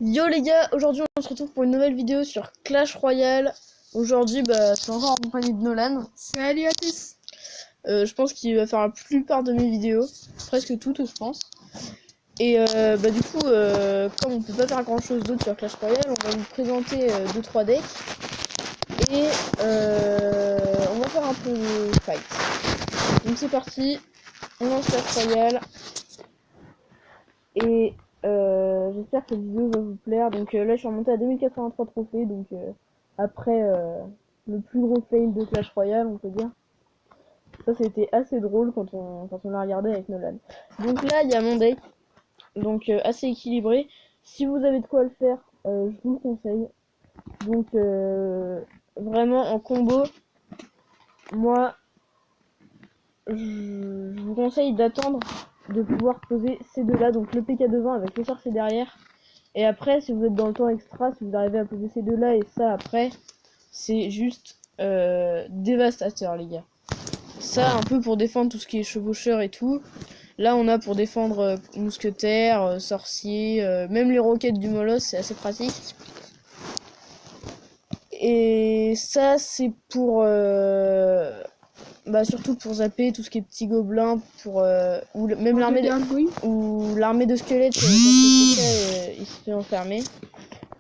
Yo les gars, aujourd'hui on se retrouve pour une nouvelle vidéo sur Clash Royale. Aujourd'hui c'est encore en compagnie de Nolan. Salut à tous. Je pense qu'il va faire la plupart de mes vidéos, presque toutes je pense. Et du coup, comme on peut pas faire grand chose d'autre sur Clash Royale, on va vous présenter 2-3 decks. Et on va faire un peu de fight. Donc c'est parti, on lance Clash Royale. Et j'espère que cette vidéo va vous plaire. Donc là je suis remonté à 2083 trophées, donc après le plus gros fail de Clash Royale on peut dire. Ça c'était assez drôle quand on l'a regardé avec Nolan. Donc là il y a mon deck, donc assez équilibré. Si vous avez de quoi le faire, je vous le conseille. Donc vraiment en combo, moi je vous conseille d'attendre de pouvoir poser ces deux là, donc le PK devant avec le sorcier derrière. Et après, si vous êtes dans le temps extra, si vous arrivez à poser ces deux-là et ça après, c'est juste dévastateur, les gars. Ça, un peu pour défendre tout ce qui est chevaucheur et tout. Là, on a pour défendre mousquetaire, sorcier, même les roquettes du molosse, c'est assez pratique. Et ça, c'est pour... surtout pour zapper tout ce qui est petits gobelins, pour ou même l'armée de squelettes, quand le PK, il se fait enfermer.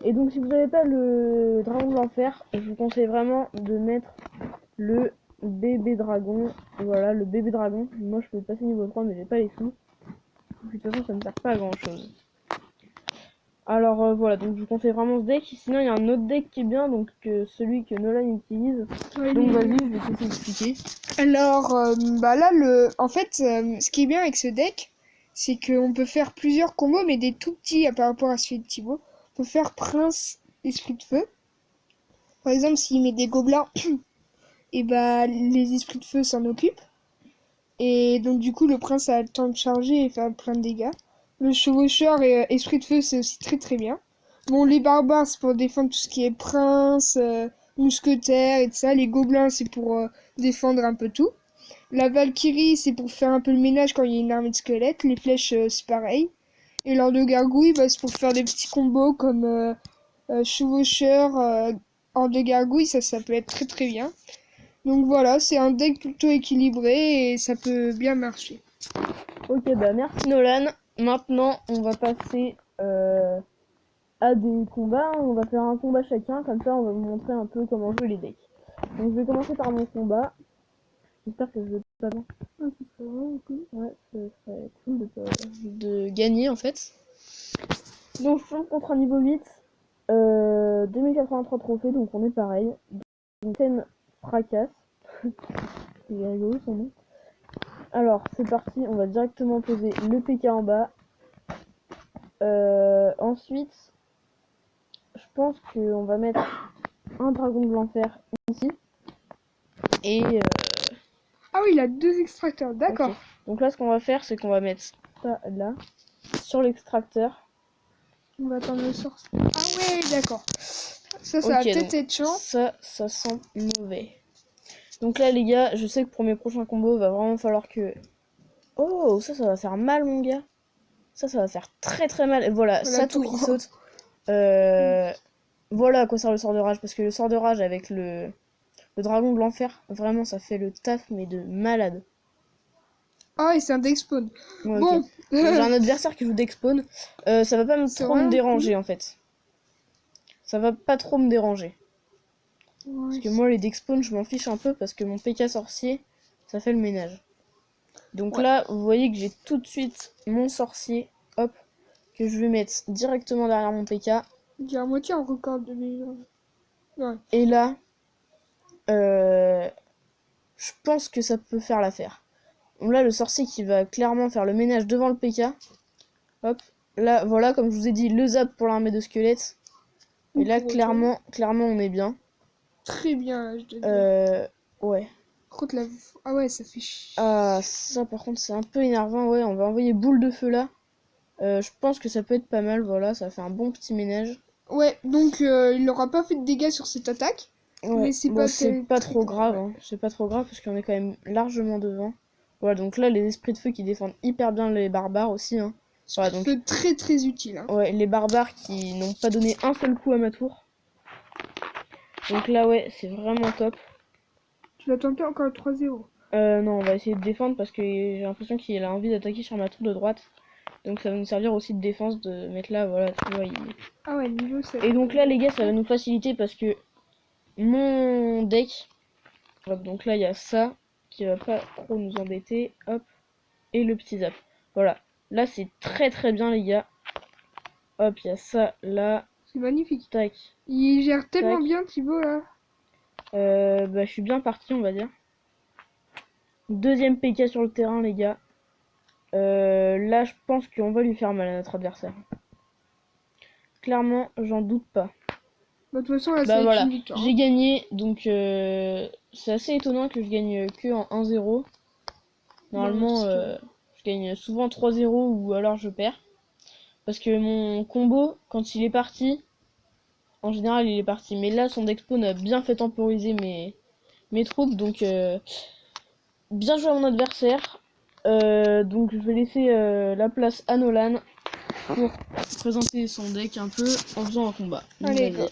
Et donc si vous n'avez pas le dragon de l'enfer, je vous conseille vraiment de mettre le bébé dragon. Voilà, le bébé dragon. Moi je peux passer niveau 3 mais j'ai pas les sous. De toute façon ça ne sert pas à grand chose. Alors voilà, donc je vous conseille vraiment ce deck. Sinon il y a un autre deck qui est bien, donc celui que Nolan utilise. Ouais, donc vas-y, je vais te laisser expliquer. Alors en fait ce qui est bien avec ce deck, c'est qu'on peut faire plusieurs combos mais des tout petits par rapport à celui de Thibaut. On peut faire prince esprit de feu. Par exemple, s'il met des gobelins, et les esprits de feu s'en occupent. Et donc du coup le prince a le temps de charger et faire plein de dégâts. Le chevaucheur et esprit de feu c'est aussi très très bien. Bon, les barbares c'est pour défendre tout ce qui est prince, mousquetaire et tout ça. Les gobelins c'est pour défendre un peu tout. La Valkyrie c'est pour faire un peu le ménage quand il y a une armée de squelettes. Les flèches c'est pareil. Et l'or de gargouille c'est pour faire des petits combos comme chevaucheur, hors de gargouille, ça peut être très très bien. Donc voilà, c'est un deck plutôt équilibré et ça peut bien marcher. Ok, merci Nolan. Maintenant, on va passer à des combats. On va faire un combat chacun, comme ça on va vous montrer un peu comment jouer les decks. Donc je vais commencer par mon combat. J'espère que je vais pas bien. Ah, ce serait vraiment cool. Ouais, ce serait cool de gagner en fait. Donc je tombe contre un niveau 8. 2083 trophées, donc on est pareil. Donc scène fracasse. C'est rigolo son nom. Alors c'est parti, on va directement poser le PK en bas. Ensuite, je pense qu'on va mettre un dragon de l'enfer ici. Et Ah oui, il a deux extracteurs, d'accord. okay. Donc là ce qu'on va faire c'est qu'on va mettre ça là sur l'extracteur. On va attendre le sort. Ah ouais, d'accord. Ça va peut-être être chiant. Ça sent mauvais. Donc là les gars, je sais que pour mes prochains combos, il va vraiment falloir que... Oh, ça va faire mal mon gars. Ça va faire très très mal. Et voilà, ça tout qui saute. Voilà à quoi sert le sort de rage. Parce que le sort de rage avec le dragon de l'enfer, vraiment ça fait le taf mais de malade. Ah, et c'est un deck spawn. Ouais, bon. okay. J'ai un adversaire qui joue deck spawn. Ça va pas trop me déranger en fait. Ça va pas trop me déranger. Ouais. Parce que moi les deck spawn je m'en fiche un peu parce que mon PK sorcier ça fait le ménage. Donc là vous voyez que j'ai tout de suite mon sorcier, hop, que je vais mettre directement derrière mon PK. Il y a à moitié un record de légende. Ouais. Et là, je pense que ça peut faire l'affaire. Là, le sorcier qui va clairement faire le ménage devant le PK. Hop. Là, voilà, comme je vous ai dit, le zap pour l'armée de squelettes. Et là, clairement, on est bien. Très bien, je dois dire. Ouais. Par contre, ah ouais, ça fait chier. Ah, ça, par contre, c'est un peu énervant. Ouais, on va envoyer boule de feu là. Je pense que ça peut être pas mal. Voilà, ça fait un bon petit ménage. Ouais, donc il n'aura pas fait de dégâts sur cette attaque. Ouais, mais c'est pas trop grave. Hein. C'est pas trop grave parce qu'on est quand même largement devant. Voilà, donc là, les esprits de feu qui défendent hyper bien les barbares aussi. Hein. Voilà, donc c'est très très utile. Hein. Ouais, les barbares qui n'ont pas donné un seul coup à ma tour. Donc là, ouais, c'est vraiment top. Tu vas tenter encore le 3-0. Non, on va essayer de défendre parce que j'ai l'impression qu'il a envie d'attaquer sur ma tour de droite. Donc ça va nous servir aussi de défense de mettre là, voilà, tu vois. Ah ouais, niveau 7. Et donc là, les gars, ça va nous faciliter parce que mon deck... Hop, donc là, il y a ça qui va pas trop nous embêter. Hop, et le petit zap. Voilà, là, c'est très très bien, les gars. Hop, il y a ça, là. C'est magnifique. Tac. Il gère tellement Tac. bien, Thibaut, là. Bah, je suis bien parti, on va dire. Deuxième PK sur le terrain, les gars. Là, je pense qu'on va lui faire mal à notre adversaire. Clairement, j'en doute pas. Bah, de toute façon, là, Bah c'est voilà, une victoire. j'ai gagné, donc c'est assez étonnant que je gagne que en 1-0. Normalement, je gagne souvent 3-0 ou alors je perds. Parce que mon combo, quand il est parti, en général il est parti. Mais là, son Dexpawn a bien fait temporiser mes troupes, donc bien joué à mon adversaire. Donc je vais laisser la place à Nolan pour présenter son deck un peu en faisant un combat. Allez, go.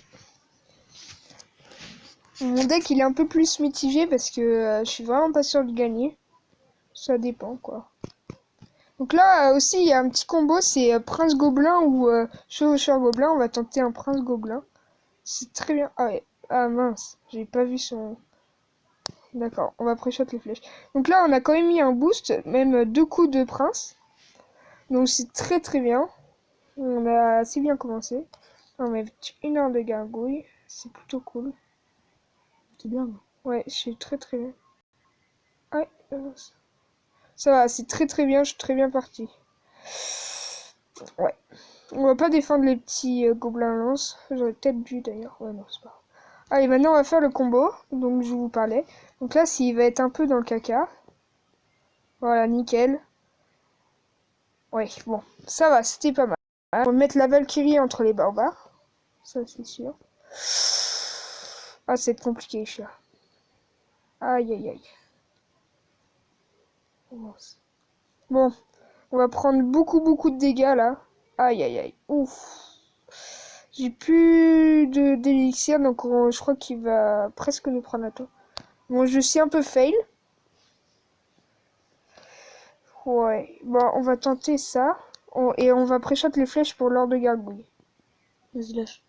Mon deck il est un peu plus mitigé parce que je suis vraiment pas sûr de gagner. Ça dépend quoi. Donc là aussi il y a un petit combo, c'est Prince Gobelin ou Chevaucheur Gobelin. On va tenter un Prince Gobelin. C'est très bien. Ah ouais. Ah mince, j'ai pas vu son... D'accord, on va pré-shot les flèches. Donc là on a quand même mis un boost, même 2 coups de Prince. Donc c'est très très bien. On a assez bien commencé. On met 1 heure de gargouille. C'est plutôt cool. C'est bien. Ouais, c'est très très bien. Ouais, ça va, c'est très très bien, je suis très bien parti. Ouais. On va pas défendre les petits gobelins lance. J'aurais peut-être dû d'ailleurs. Ouais, non, c'est pas grave. Allez, maintenant on va faire le combo. Donc je vous parlais. Donc là, s'il va être un peu dans le caca. Voilà, nickel. Ouais, bon, ça va, c'était pas mal. On va mettre la Valkyrie entre les barbares. Ça, c'est sûr. Ah, c'est compliqué, je suis là. Aïe, aïe, aïe. Bon, on va prendre beaucoup de dégâts, là. Aïe, aïe, aïe. Ouf. J'ai plus d'élixir, donc je crois qu'il va presque nous prendre la tour. Bon, je suis un peu fail. Ouais, bon, on va tenter ça. Et on va pré-shot les flèches pour l'or de gargouille. Vas-y, lâche.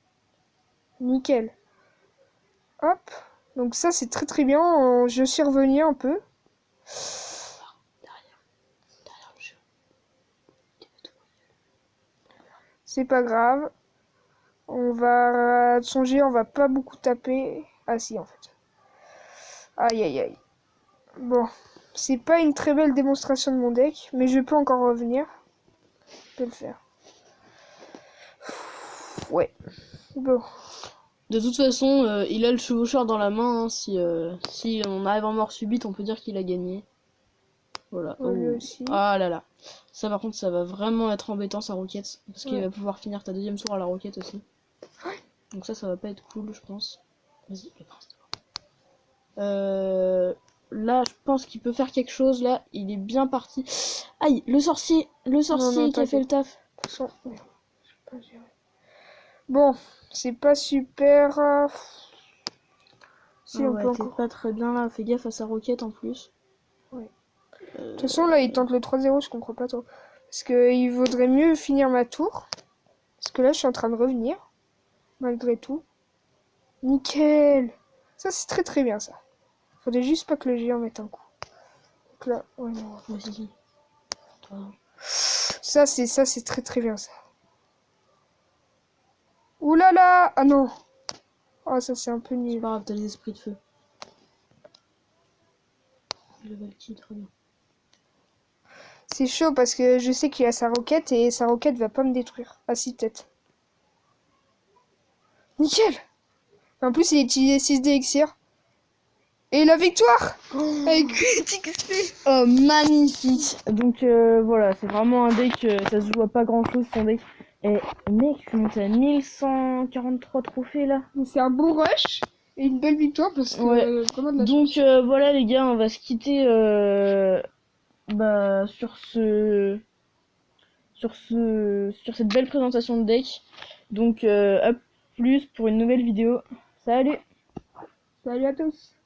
Nickel. Hop. Donc ça, c'est très très bien. Je suis revenu un peu. Derrière le jeu. C'est pas grave. On va songer, on va pas beaucoup taper. Ah si, en fait. Aïe, aïe, aïe. Bon, c'est pas une très belle démonstration de mon deck, mais je peux encore revenir. Je peux le faire. Ouais. Bon. De toute façon, il a le chevaucheur dans la main. Hein, si on arrive en mort subite, on peut dire qu'il a gagné. Voilà. Oh, lui aussi. Ah là là. Ça, par contre, ça va vraiment être embêtant sa roquette. Parce qu'il va pouvoir finir ta deuxième tour à la roquette aussi. Donc ça va pas être cool, je pense. Vas-y, le prince. Là, je pense qu'il peut faire quelque chose. Là, il est bien parti. Aïe, le sorcier qui a fait le taf. Bon, c'est pas super. Si, on peut encore... pas très bien là. Fais gaffe à sa roquette en plus. Ouais. De toute façon, là, il tente le 3-0. Je comprends pas trop. Parce qu'il vaudrait mieux finir ma tour. Parce que là, je suis en train de revenir. Malgré tout. Nickel. Ça, c'est très très bien, ça. Faudrait juste pas que le géant mette un coup. Donc là, ouais, non. Vas-y. Ça, c'est très très bien, ça. Ouh là là. Ah non. Oh, ça, c'est un peu nul. C'est pas grave, t'as les esprits de feu. Le Valky, très bien. C'est chaud parce que je sais qu'il a sa roquette et sa roquette va pas me détruire. Ah si, peut-être. Nickel. En plus, il a utilisé 6 d'élixir. Et la victoire avec 8 XP. Oh, magnifique. Donc voilà, c'est vraiment un deck, ça se joue à pas grand-chose son deck. Et mec, je suis monté à 1143 trophées là. C'est un beau rush et une belle victoire parce que vraiment de la donc chance. voilà les gars, on va se quitter sur sur cette belle présentation de deck. Donc à plus pour une nouvelle vidéo. Salut! Salut à tous!